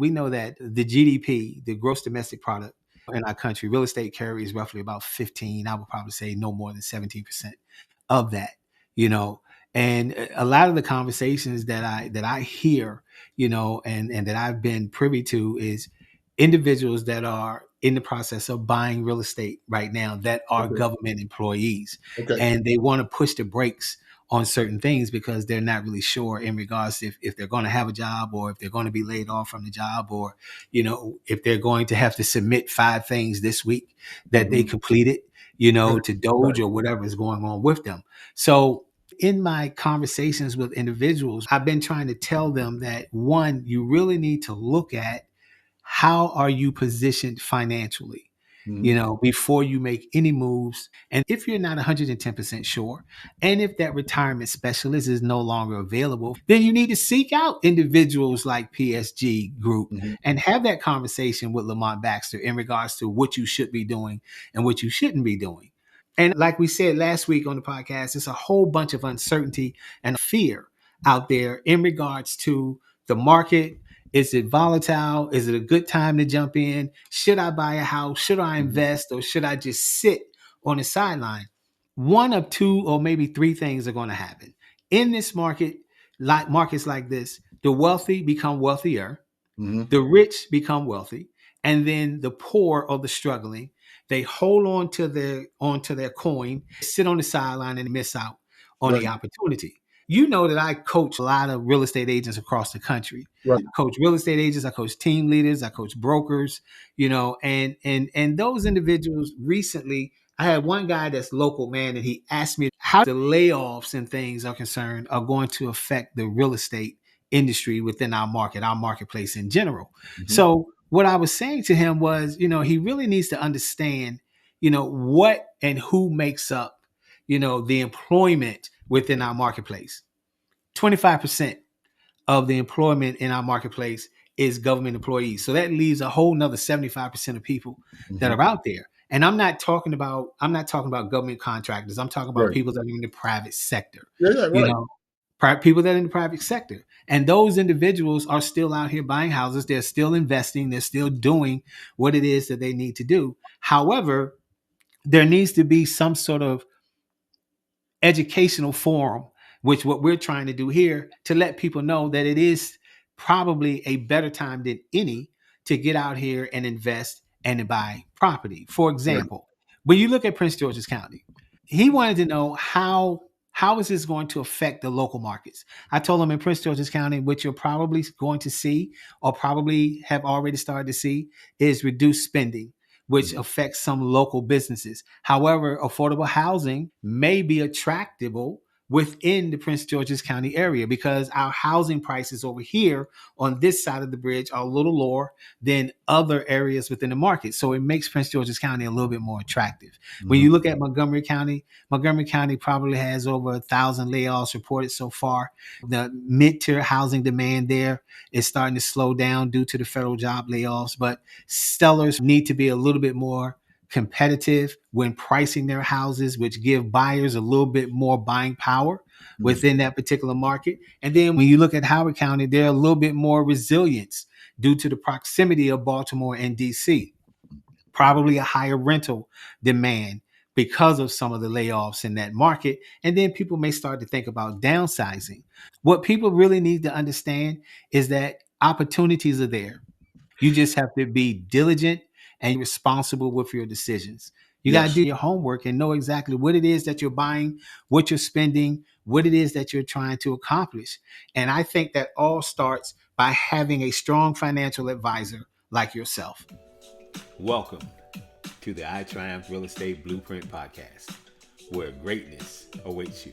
we know that the GDP, the gross domestic product in our country, real estate carries roughly about 15, I would probably say no more than 17% of that, you know. And a lot of the conversations that I hear, and that I've been privy to is individuals that are in the process of buying real estate right now that are Okay. government employees, Okay. and they want to push the brakes on certain things because they're not really sure in regards to if they're going to have a job, or if they're going to be laid off from the job, or if they're going to have to submit 5 things this week that they Mhm. completed, Right. to Doge Right. or whatever is going on with them. So in my conversations with individuals, I've been trying to tell them that, one, you really need to look at how are you positioned financially, Mhm. before you make any moves. And if you're not 110% sure, and if that retirement specialist is no longer available, then you need to seek out individuals like PSG Group Mhm. and have that conversation with Lamont Baxter in regards to what you should be doing and what you shouldn't be doing. And like we said last week on the podcast, it's a whole bunch of uncertainty and fear out there in regards to the market. Is it volatile? Is it a good time to jump in? Should I buy a house? Should I Mhm. invest, or should I just sit on the sideline? One of two or maybe three things are going to happen in this market. Like markets like this, the wealthy become wealthier, Mhm. the rich become wealthy, and then the poor or the struggling, they hold on to their coin, sit on the sideline, and miss out on the Right. opportunity. You know that I coach a lot of real estate agents across the country. Right. I coach real estate agents, I coach team leaders, I coach brokers, and those individuals recently. I had one guy that's local, man, and he asked me how the layoffs and things are concerned are going to affect the real estate industry within our market, our marketplace in general. Mhm. So what I was saying to him was, he really needs to understand, what and who makes up, the employment within our marketplace. 25% of the employment in our marketplace is government employees. So that leaves a whole nother 75% of people that Mhm. are out there. And I'm not talking about government contractors. I'm talking about Right. people that are in the private sector. Yeah. Yeah. You Right. know, people that are in the private sector. And those individuals are still out here buying houses. They're still investing. They're still doing what it is that they need to do. However, there needs to be some sort of educational forum, which what we're trying to do here to let people know that it is probably a better time than any to get out here and invest and to buy property. For Right. example, when you look at Prince George's County, he wanted to know how is this going to affect the local markets. I told him in Prince George's County, what you're probably going to see, or probably have already started to see, is reduced spending, which Mhm. affects some local businesses. However, affordable housing may be attractable within the Prince George's County area because our housing prices over here on this side of the bridge are a little lower than other areas within the market. So it makes Prince George's County a little bit more attractive. When you Mhm. look at Montgomery County probably has over 1,000 layoffs reported so far. The mid-tier housing demand there is starting to slow down due to the federal job layoffs, but sellers need to be a little bit more competitive when pricing their houses, which give buyers a little bit more buying power Mhm. within that particular market. And then when you look at Howard County, they're a little bit more resilience due to the proximity of Baltimore and DC, probably a higher rental demand because of some of the layoffs in that market. And then people may start to think about downsizing. What people really need to understand is that opportunities are there. You just have to be diligent and responsible with your decisions. You got to Yes. do your homework and know exactly what it is that you're buying, what you're spending, what it is that you're trying to accomplish. And I think that all starts by having a strong financial advisor like yourself. Welcome to the I Triumph Real Estate Blueprint Podcast, where greatness awaits you.